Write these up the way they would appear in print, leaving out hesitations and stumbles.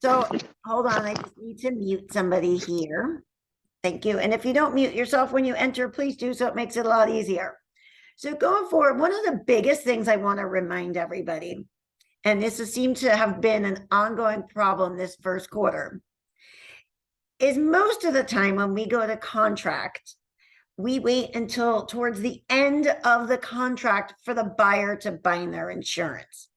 So hold on, I just need to mute somebody here. Thank you. And if you don't mute yourself when you enter, please do so. It makes it a lot easier. So going forward, one of the biggest things I want to remind everybody, and this has seemed to have been an ongoing problem this first quarter, is most of the time when we go to contract, we wait until towards the end of the contract for the buyer to bind their insurance.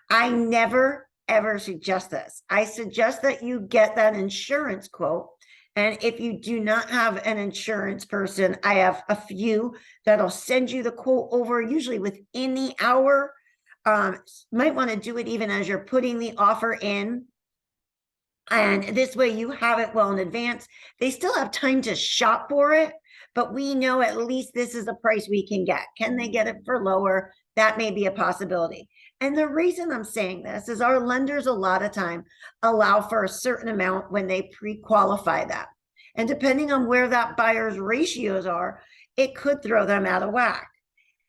I never, ever suggest this. I suggest that you get that insurance quote. And if you do not have an insurance person, I have a few that'll send you the quote over, usually within the hour. Might want to do it even as you're putting the offer in. And this way you have it well in advance. They still have time to shop for it, but we know at least this is the price we can get. Can they get it for lower? That may be a possibility. And the reason I'm saying this is our lenders a lot of time allow for a certain amount when they pre-qualify that. And depending on where that buyer's ratios are, it could throw them out of whack.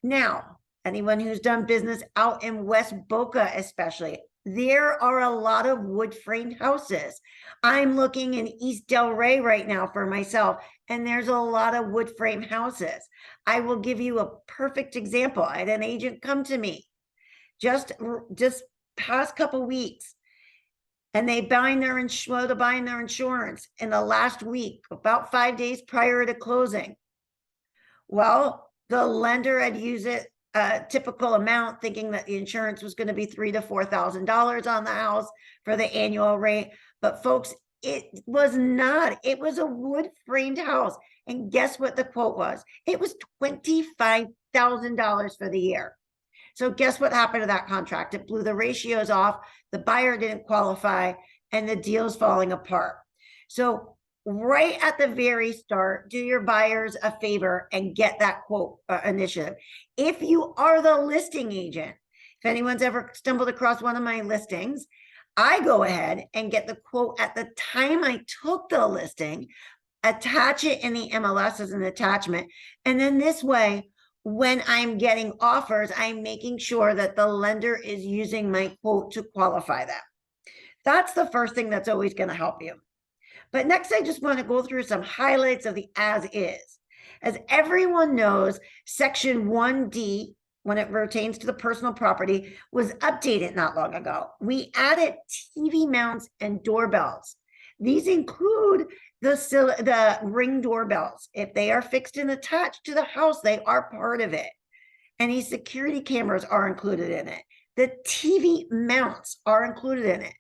Now, anyone who's done business out in West Boca, especially, there are a lot of wood framed houses. I'm looking in East Del Rey right now for myself, and there's a lot of wood frame houses. I will give you a perfect example. I had an agent come to me just past couple weeks, and they bind their insurance in the last week, about 5 days prior to closing. Well, the lender had used it a typical amount, thinking that the insurance was going to be $3,000 to $4,000 on the house for the annual rate. But folks, it was not. It was a wood framed house. And guess what the quote was? It was $25,000 for the year. So guess what happened to that contract? It blew the ratios off. The buyer didn't qualify, and the deal's falling apart. So right at the very start, do your buyers a favor and get that quote initiative. If you are the listing agent, if anyone's ever stumbled across one of my listings, I go ahead and get the quote at the time I took the listing, attach it in the MLS as an attachment. And then this way, when I'm getting offers, I'm making sure that the lender is using my quote to qualify them. That's the first thing that's always going to help you. But next, I just want to go through some highlights of the as is. As everyone knows, Section 1D, when it pertains to the personal property, was updated not long ago. We added TV mounts and doorbells. These include the Ring doorbells. If they are fixed and attached to the house, they are part of it. Any security cameras are included in it. The TV mounts are included in it.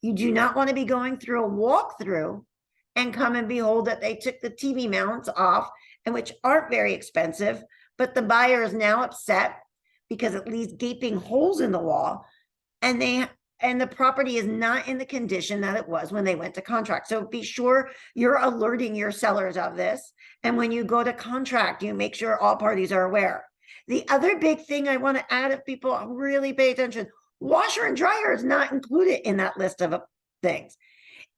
You do not want to be going through a walkthrough and come and behold that they took the TV mounts off, and which aren't very expensive, but the buyer is now upset because it leaves gaping holes in the wall, and the property is not in the condition that it was when they went to contract. So be sure you're alerting your sellers of this. And when you go to contract, you make sure all parties are aware. The other big thing I want to add, if people really pay attention, washer and dryer is not included in that list of things.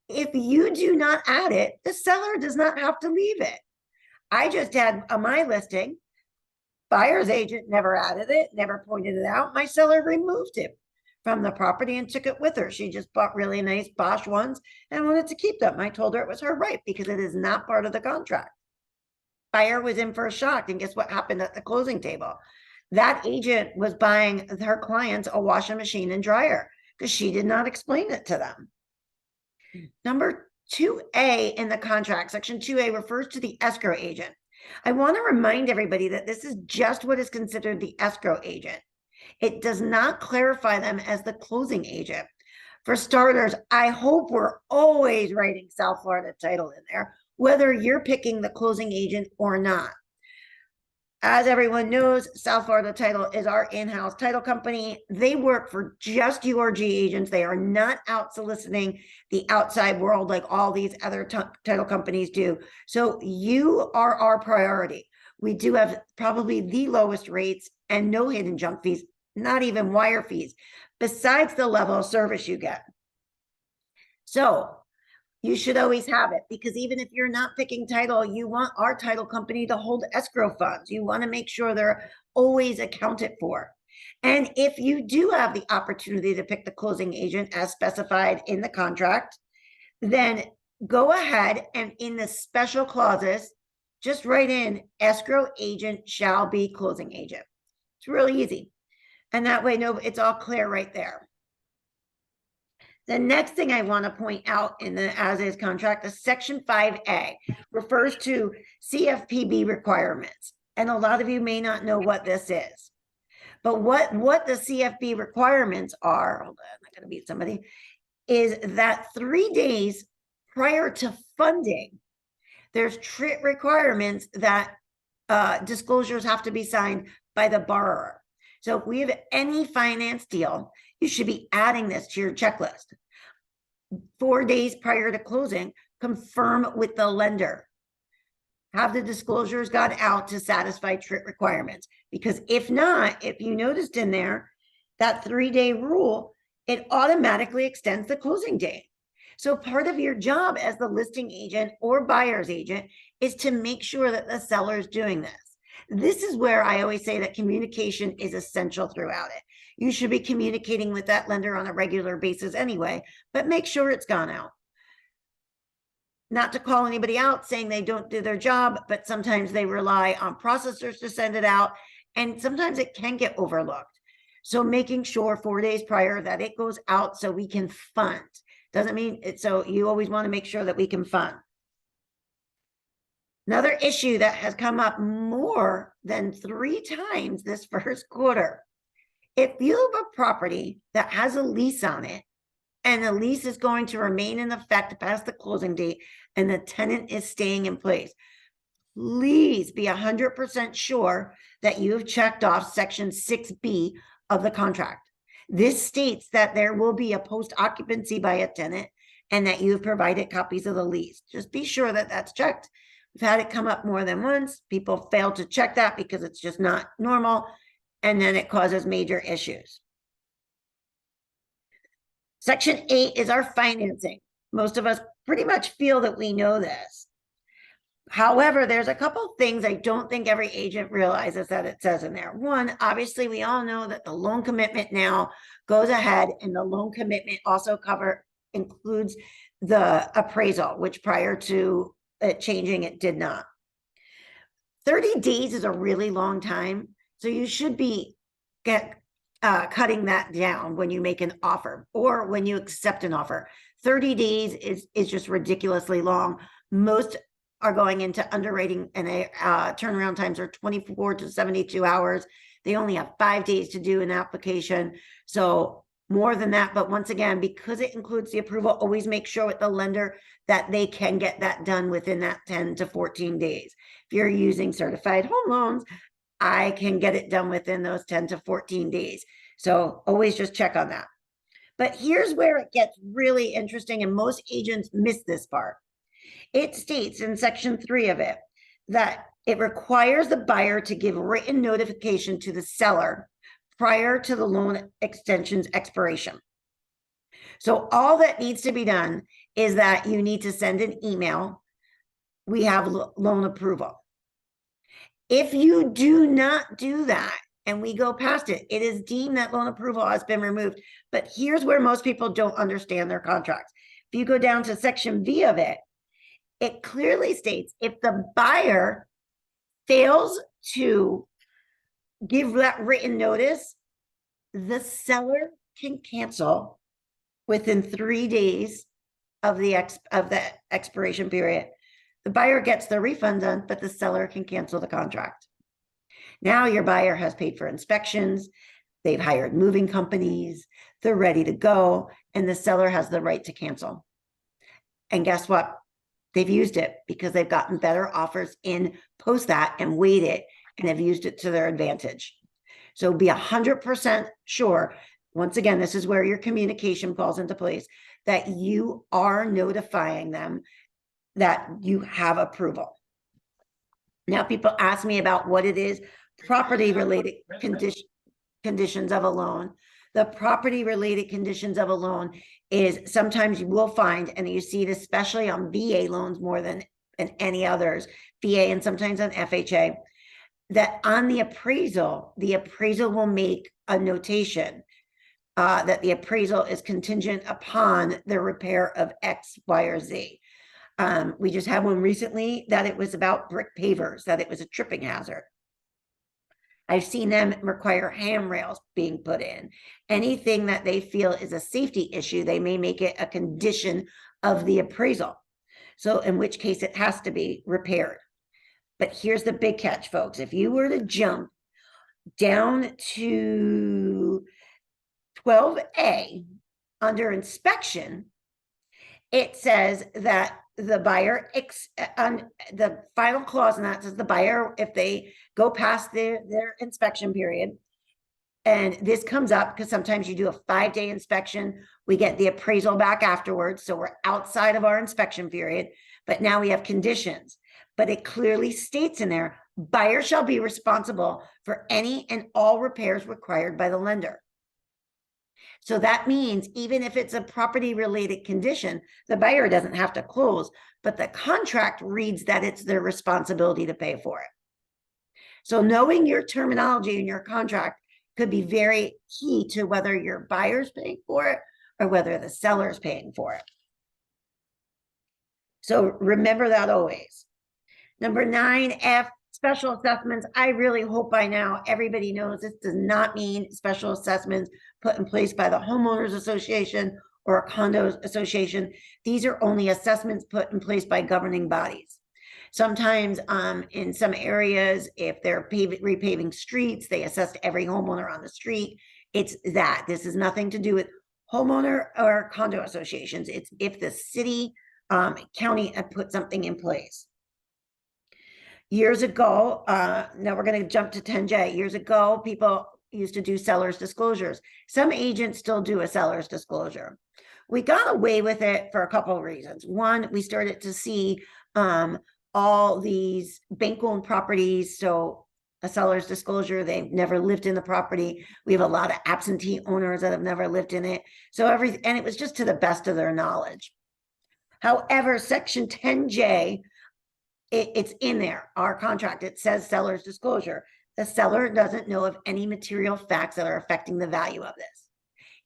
If you do not add it, the seller does not have to leave it. I just had my listing, buyer's agent never added it, never pointed it out. My seller removed it from the property and took it with her. She just bought really nice Bosch ones and wanted to keep them. I told her it was her right because it is not part of the contract. Buyer was in for a shock, and guess what happened at the closing table? That agent was buying her clients a washing machine and dryer because she did not explain it to them. Number 2A in the contract, Section 2A, refers to the escrow agent. I want to remind everybody that this is just what is considered the escrow agent. It does not clarify them as the closing agent. For starters, I hope we're always writing South Florida Title in there, whether you're picking the closing agent or not. As everyone knows, South Florida Title is our in-house title company. They work for just URG agents. They are not out soliciting the outside world like all these other title companies do. So you are our priority. We do have probably the lowest rates and no hidden junk fees, not even wire fees, besides the level of service you get. So you should always have it, because even if you're not picking title, you want our title company to hold escrow funds. You want to make sure they're always accounted for. And if you do have the opportunity to pick the closing agent as specified in the contract, then go ahead and in the special clauses, just write in escrow agent shall be closing agent. It's really easy. And that way, no, it's all clear right there. The next thing I want to point out in the as-is contract is Section 5A refers to CFPB requirements. And a lot of you may not know what this is. But what the CFB requirements are, hold on, I'm going to beat somebody, is that 3 days prior to funding, there's TRIT requirements that disclosures have to be signed by the borrower. So if we have any finance deal, you should be adding this to your checklist. 4 days prior to closing, confirm with the lender. Have the disclosures gone out to satisfy TRIT requirements? Because if not, if you noticed in there, that 3-day rule, it automatically extends the closing date. So part of your job as the listing agent or buyer's agent is to make sure that the seller is doing this. This is where I always say that communication is essential throughout it. You should be communicating with that lender on a regular basis anyway, but make sure it's gone out. Not to call anybody out saying they don't do their job, but sometimes they rely on processors to send it out, and sometimes it can get overlooked. So making sure 4 days prior that it goes out so we can fund. Doesn't mean it, so you always want to make sure that we can fund. Another issue that has come up more than 3 times this first quarter. If you have a property that has a lease on it, and the lease is going to remain in effect past the closing date, and the tenant is staying in place, please be 100% sure that you have checked off Section 6B of the contract. This states that there will be a post-occupancy by a tenant and that you've provided copies of the lease. Just be sure that that's checked. We've had it come up more than once. People fail to check that because it's just not normal, and then it causes major issues. Section 8 is our financing. Most of us pretty much feel that we know this. However, there's a couple things I don't think every agent realizes that it says in there. One, obviously, we all know that the loan commitment now goes ahead, and the loan commitment also includes the appraisal, which prior to it changing, it did not. 30 days is a really long time, so you should be cutting that down when you make an offer or when you accept an offer. 30 days is just ridiculously long. Most are going into underwriting, and turnaround times are 24 to 72 hours. They only have 5 days to do an application. So more than that, but once again, because it includes the approval, always make sure with the lender that they can get that done within that 10 to 14 days. If you're using certified home loans, I can get it done within those 10 to 14 days. So always just check on that. But here's where it gets really interesting, and most agents miss this part. It states in Section 3 of it that it requires the buyer to give written notification to the seller prior to the loan extension's expiration. So all that needs to be done is that you need to send an email. We have loan approval. If you do not do that and we go past it, it is deemed that loan approval has been removed. But here's where most people don't understand their contracts. If you go down to Section V of it, it clearly states if the buyer fails to give that written notice, the seller can cancel within 3 days of the expiration period. The buyer gets the refund done, but the seller can cancel the contract. Now your buyer has paid for inspections, they've hired moving companies, they're ready to go, and the seller has the right to cancel. And guess what? They've used it because they've gotten better offers in post that and waited and have used it to their advantage. So be 100% sure. Once again, this is where your communication falls into place, that you are notifying them that you have approval. Now, people ask me about what it is, property-related conditions of a loan. The property-related conditions of a loan is sometimes you will find, and you see it especially on VA loans more than any others, VA and sometimes on FHA, that on the appraisal will make a notation that the appraisal is contingent upon the repair of X, Y, or Z. We just had one recently that it was about brick pavers, that it was a tripping hazard. I've seen them require handrails being put in. Anything that they feel is a safety issue, they may make it a condition of the appraisal. So in which case it has to be repaired. But here's the big catch, folks. If you were to jump down to 12A under inspection, it says that the buyer, on the final clause in that says the buyer, if they go past their inspection period, and this comes up because sometimes you do a 5-day inspection, we get the appraisal back afterwards, so we're outside of our inspection period, but now we have conditions. But it clearly states in there, buyer shall be responsible for any and all repairs required by the lender. So that means even if it's a property related condition, the buyer doesn't have to close, but the contract reads that it's their responsibility to pay for it. So knowing your terminology in your contract could be very key to whether your buyer's paying for it or whether the seller's paying for it. So remember that always. Number 9F, special assessments. I really hope by now everybody knows this does not mean special assessments put in place by the homeowners association or a condos association. These are only assessments put in place by governing bodies. Sometimes in some areas, if they're repaving streets, they assess every homeowner on the street. It's that. This has nothing to do with homeowner or condo associations. It's if the city, county put something in place. Years ago, now we're going to jump to 10J. Years ago, people used to do seller's disclosures. Some agents still do a seller's disclosure. We got away with it for a couple of reasons. One, we started to see all these bank-owned properties. So a seller's disclosure, they've never lived in the property. We have a lot of absentee owners that have never lived in it. So and it was just to the best of their knowledge. However, section 10J, it's in there, our contract, it says seller's disclosure. The seller doesn't know of any material facts that are affecting the value of this.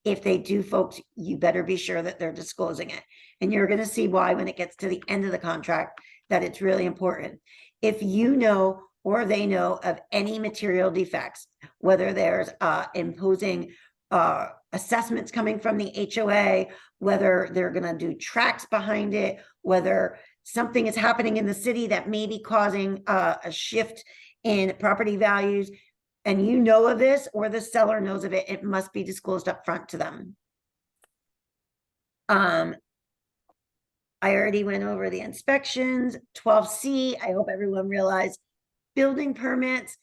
If they do, folks, you better be sure that they're disclosing it. And you're going to see why when it gets to the end of the contract that it's really important. If you know or they know of any material defects, whether there's imposing assessments coming from the HOA, whether they're going to do tracks behind it, whether something is happening in the city that may be causing a shift in property values, and you know of this or the seller knows of it, it must be disclosed up front to them. I already went over the inspections. 12C, I hope everyone realized building permits.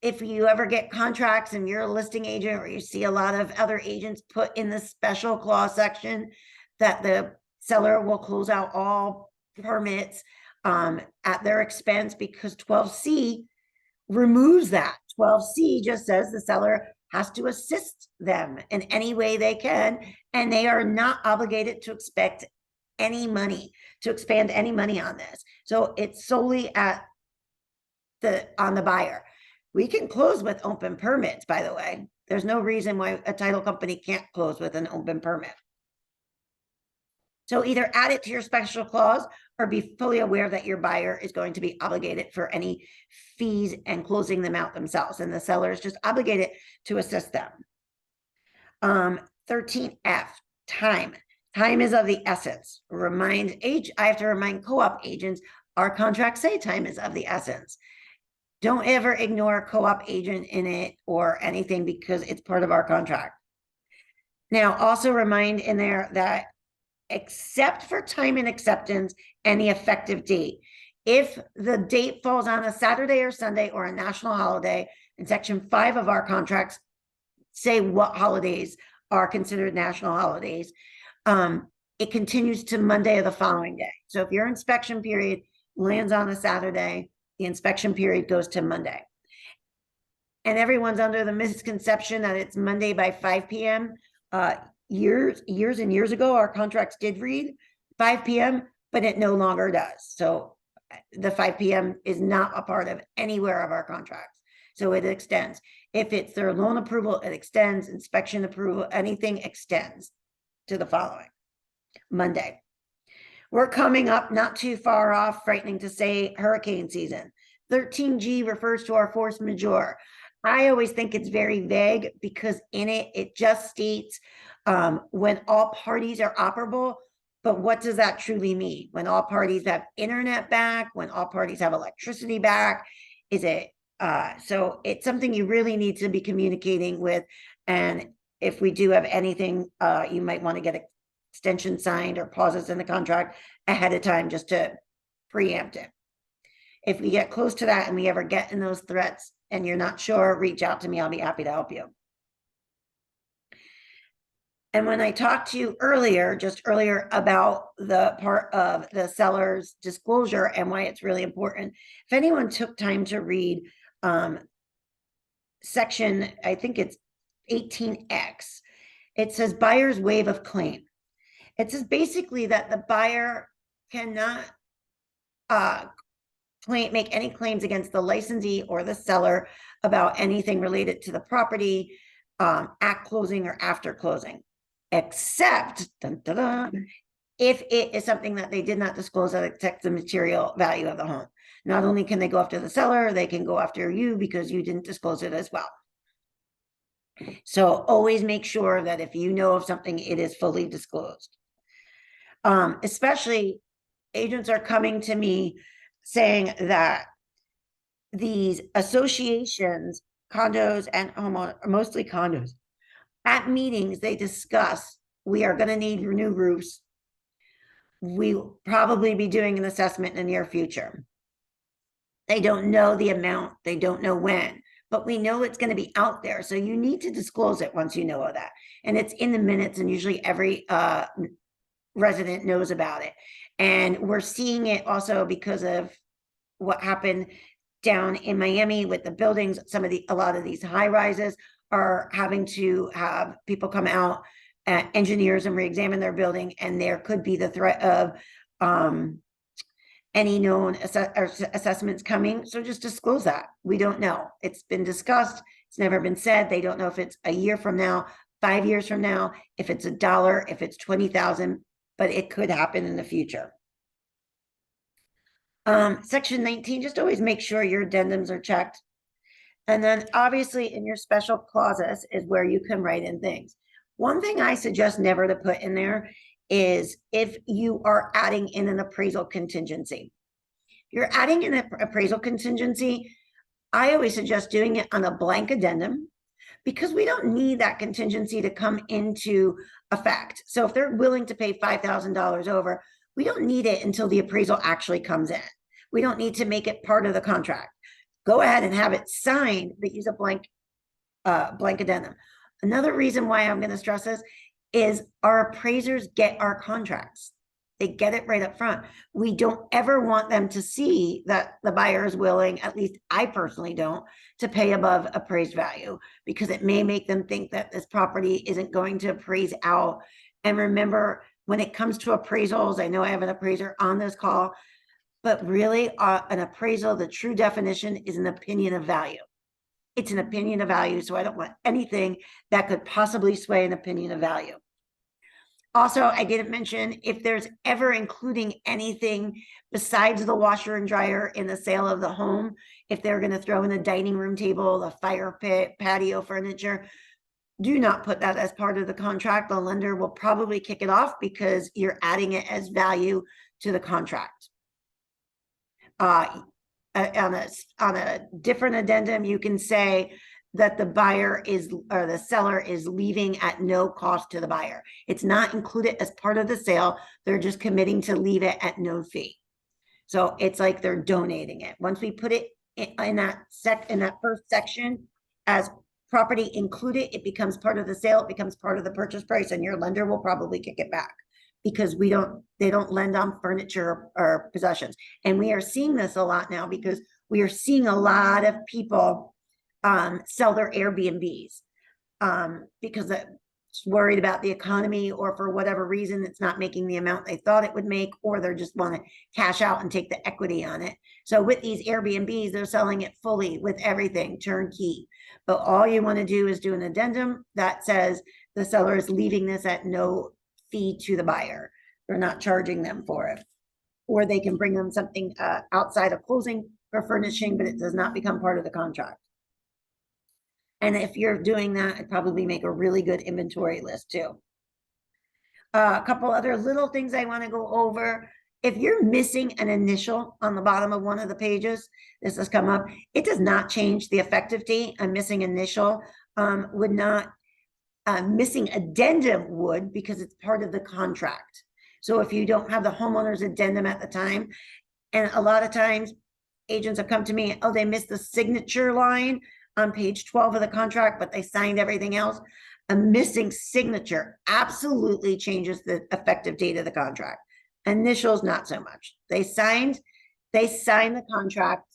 If you ever get contracts and you're a listing agent or you see a lot of other agents put in the special clause section that the seller will close out all permits at their expense, because 12C removes that. 12C just says the seller has to assist them in any way they can, and they are not obligated to expect any money, to expand any money on this. So it's solely on the buyer. We can close with open permits, by the way. There's no reason why a title company can't close with an open permit. So either add it to your special clause or be fully aware that your buyer is going to be obligated for any fees and closing them out themselves, and the seller is just obligated to assist them. 13F, time. Time is of the essence. I have to remind co-op agents, our contracts say time is of the essence. Don't ever ignore a co-op agent in it or anything, because it's part of our contract. Now, also remind in there that except for time and acceptance and the effective date, if the date falls on a Saturday or Sunday or a national holiday, in section 5 of our contracts say what holidays are considered national holidays, it continues to Monday of the following day. So if your inspection period lands on a Saturday, the inspection period goes to Monday. And everyone's under the misconception that it's Monday by 5 p.m. Years and years ago, our contracts did read 5 p.m., but it no longer does. So the 5 p.m. is not a part of anywhere of our contracts. So it extends. If it's their loan approval, it extends. Inspection approval, anything extends to the following Monday. We're coming up not too far off, frightening to say, hurricane season. 13G refers to our force majeure. I always think it's very vague because in it, it just states when all parties are operable. But what does that truly mean? When all parties have internet back, when all parties have electricity back, is it? So it's something you really need to be communicating with. And if we do have anything, you might want to get an extension signed or pauses in the contract ahead of time just to preempt it. If we get close to that and we ever get in those threats and you're not sure, reach out to me. I'll be happy to help you. And when I talked to you earlier, just earlier about the part of the seller's disclosure and why it's really important, if anyone took time to read section, I think it's 18X, it says buyer's waive of claim. It says basically that the buyer cannot make any claims against the licensee or the seller about anything related to the property at closing or after closing, except if it is something that they did not disclose that affects the material value of the home. Not only can they go after the seller, they can go after you because you didn't disclose it as well. So always make sure that if you know of something, it is fully disclosed. Especially agents are coming to me saying that these associations, condos and homeowners, mostly condos, at meetings, they discuss, we are going to need new roofs. We'll probably be doing an assessment in the near future. They don't know the amount. They don't know when, but we know it's going to be out there. So you need to disclose it once you know of that. And it's in the minutes, and usually every resident knows about it. And we're seeing it also because of what happened down in Miami with the buildings. A lot of these high rises are having to have people come out, engineers, and re-examine their building. And there could be the threat of any known assessments coming. So just disclose that. We don't know. It's been discussed. It's never been said. They don't know if it's a year from now, 5 years from now, if it's $1, if it's 20,000, but it could happen in the future. Section 19, just always make sure your addendums are checked. And then obviously in your special clauses is where you can write in things. One thing I suggest never to put in there is if you are adding in an appraisal contingency. If you're adding in an appraisal contingency, I always suggest doing it on a blank addendum because we don't need that contingency to come into effect. So if they're willing to pay $5,000 over, we don't need it until the appraisal actually comes in. We don't need to make it part of the contract. Go ahead and have it signed, but use a blank addendum. Another reason why I'm going to stress this is our appraisers get our contracts. They get it right up front. We don't ever want them to see that the buyer is willing, at least I personally don't, to pay above appraised value because it may make them think that this property isn't going to appraise out. And remember, when it comes to appraisals, I know I have an appraiser on this call, but really an appraisal, the true definition is an opinion of value. It's an opinion of value, so I don't want anything that could possibly sway an opinion of value. Also, I didn't mention if there's ever including anything besides the washer and dryer in the sale of the home, if they're going to throw in a dining room table, the fire pit, patio furniture, do not put that as part of the contract. The lender will probably kick it off because you're adding it as value to the contract. On a different addendum, you can say that the buyer is, or the seller is leaving at no cost to the buyer. It's not included as part of the sale. They're just committing to leave it at no fee. So it's like they're donating it. Once we put it in that first section as property included, it becomes part of the sale, it becomes part of the purchase price, and your lender will probably kick it back because they don't lend on furniture or possessions. And we are seeing this a lot now because we are seeing a lot of people sell their Airbnbs because worried about the economy, or for whatever reason, it's not making the amount they thought it would make, or they're just want to cash out and take the equity on it. So with these Airbnbs, they're selling it fully with everything turnkey. But all you want to do is do an addendum that says the seller is leaving this at no fee to the buyer. They're not charging them for it. Or they can bring them something outside of closing for furnishing, but it does not become part of the contract. And if you're doing that, I'd probably make a really good inventory list too. A couple other little things I want to go over. If you're missing an initial on the bottom of one of the pages, this has come up, it does not change the effective date. A missing initial would not, missing addendum would, because it's part of the contract. So if you don't have the homeowner's addendum at the time, and a lot of times agents have come to me, oh, they missed the signature line on page 12 of the contract, but they signed everything else. A missing signature absolutely changes the effective date of the contract. Initials, not so much. They signed the contract.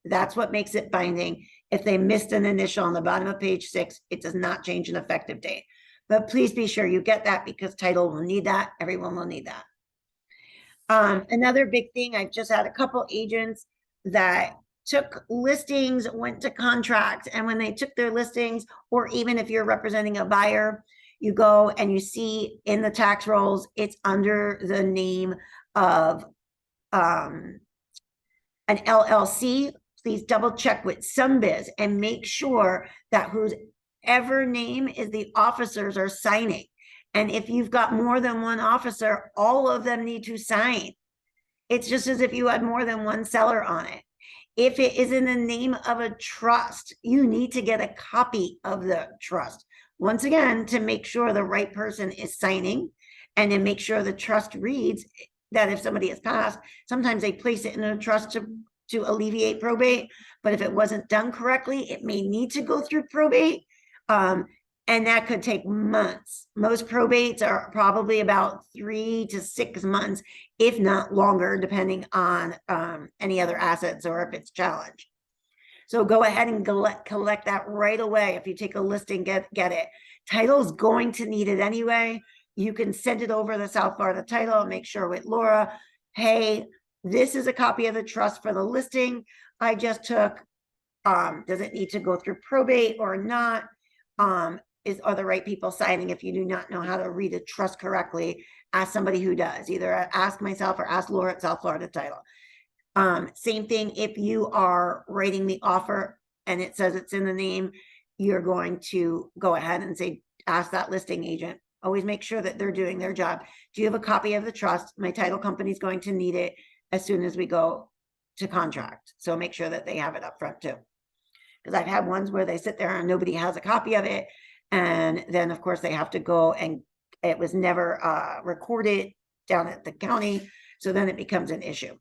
That's what makes it binding. If they missed an initial on the bottom of page 6, it does not change an effective date. But please be sure you get that, because title will need that. Everyone will need that. Another big thing, I've just had a couple agents that took listings, went to contract, and when they took their listings, or even if you're representing a buyer, you go and you see in the tax rolls, it's under the name of an LLC. Please double check with SunBiz and make sure that whoever name is the officers are signing. And if you've got more than one officer, all of them need to sign. It's just as if you had more than one seller on it. If it is in the name of a trust, you need to get a copy of the trust. Once again, to make sure the right person is signing, and to make sure the trust reads that if somebody has passed, sometimes they place it in a trust to alleviate probate. But if it wasn't done correctly, it may need to go through probate. And that could take months. Most probates are probably about 3 to 6 months, if not longer, depending on any other assets or if it's challenged. So go ahead and collect that right away. If you take a listing, get it. Title's going to need it anyway. You can send it over the South Florida title and make sure with Laura, hey, this is a copy of the trust for the listing I just took. Does it need to go through probate or not? Are the right people signing? If you do not know how to read a trust correctly, ask somebody who does. Either ask myself or ask Laura at South Florida Title. Same thing if you are writing the offer and it says it's in the name, you're going to go ahead and say, ask that listing agent. Always make sure that they're doing their job. Do you have a copy of the trust? My title company is going to need it as soon as we go to contract. So make sure that they have it up front too. Because I've had ones where they sit there and nobody has a copy of it. And then, of course, they have to go, and it was never recorded down at the county. So then it becomes an issue.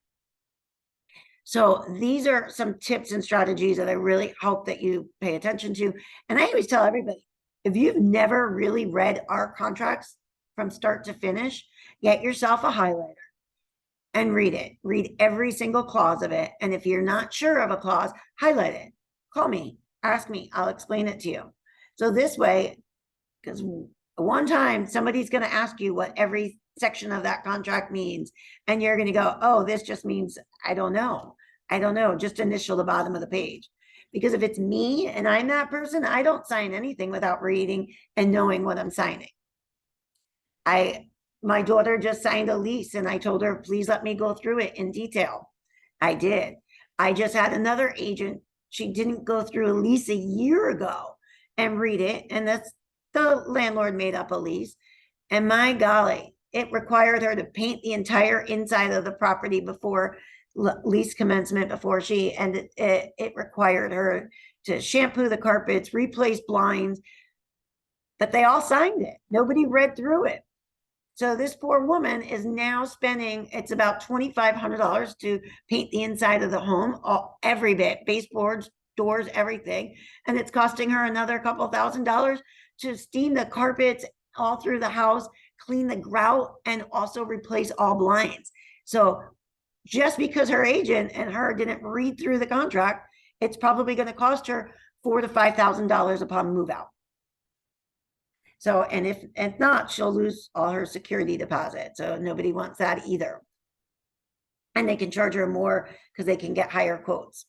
So these are some tips and strategies that I really hope that you pay attention to. And I always tell everybody, if you've never really read our contracts from start to finish, get yourself a highlighter and read it. Read every single clause of it. And if you're not sure of a clause, highlight it. Call me, ask me, I'll explain it to you. So this way, because one time somebody's going to ask you what every section of that contract means, and you're going to go, oh, this just means, I don't know, just initial the bottom of the page. Because if it's me and I'm that person, I don't sign anything without reading and knowing what I'm signing. My daughter just signed a lease and I told her, please let me go through it in detail. I did. I just had another agent, she didn't go through a lease a year ago and read it, and that's the landlord made up a lease, and my golly, it required her to paint the entire inside of the property before lease commencement, before she, and it required her to shampoo the carpets, replace blinds, but they all signed it. Nobody read through it. So this poor woman is now spending, it's about $2,500 to paint the inside of the home, every bit, baseboards, doors, everything. And it's costing her another couple $1,000 to steam the carpets all through the house, clean the grout, and also replace all blinds. So just because her agent and her didn't read through the contract, it's probably going to cost her $4,000 to $5,000 upon move out. So, and if not, she'll lose all her security deposit. So nobody wants that either. And they can charge her more because they can get higher quotes.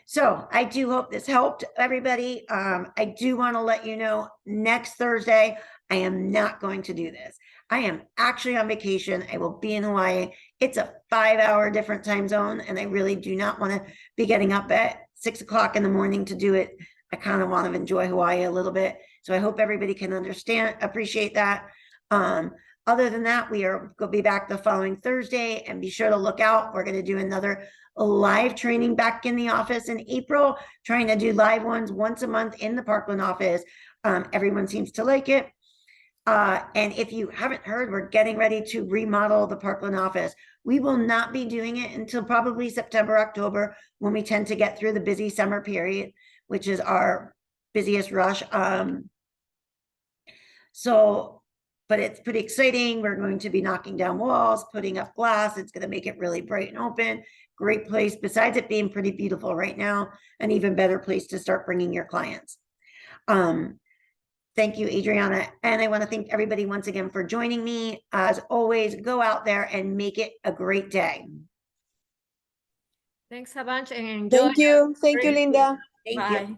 So I do hope this helped everybody. I do want to let you know next Thursday, I am not going to do this. I am actually on vacation. I will be in Hawaii. It's a 5-hour different time zone, and I really do not want to be getting up at 6 o'clock in the morning to do it. I kind of want to enjoy Hawaii a little bit. So I hope everybody can appreciate that. Other than that, we are going to be back the following Thursday, and be sure to look out. We're going to do another live training back in the office in April, trying to do live ones once a month in the Parkland office. Everyone seems to like it. And if you haven't heard, we're getting ready to remodel the Parkland office. We will not be doing it until probably September, October, when we tend to get through the busy summer period, which is our busiest rush. But it's pretty exciting. We're going to be knocking down walls, putting up glass. It's going to make it really bright and open. Great place. Besides it being pretty beautiful right now, an even better place to start bringing your clients. Thank you, Adriana. And I want to thank everybody once again for joining me. As always, go out there and make it a great day. Thanks a bunch and enjoy. Thank you. Thank you, Linda. Thank you.